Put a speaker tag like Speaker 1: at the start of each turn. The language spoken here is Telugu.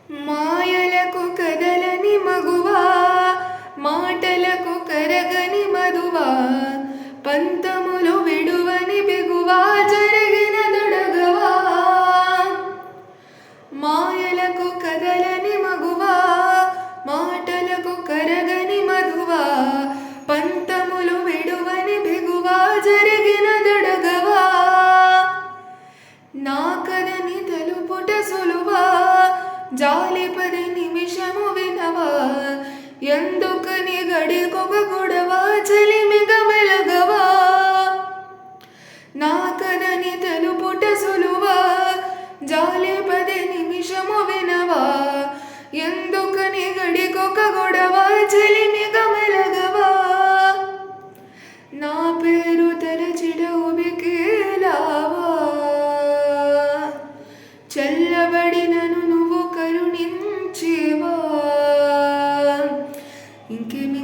Speaker 1: మాయలకు కదలని మగువా, మాటలకు కరగని మధువా, పంతములు విడువని బిగువా, జరిగిన దొడగవా. మాయలకు కదలని మగువా, మాటలకు కరగని మధువా, పంతములు విడువని బిగువా, జరిగిన దొడగవా. నా కదని తలుపుట సులువా, జాలిపది నిమిషము వినవా, ఎందుకని గడికొక గొడవ, చెలిమిగ మెలగవా. నా కదని తలుపుట సులువా, జాలిపది నిమిషము వినవా, ఎందుకని గడికొక గొడవ, చెలిమిగ మెలగవా. నా పేరు తలచిడ ఉబికేలావా, చల్లబడినను నువ్వు కరుణించేవా. ఇంకేం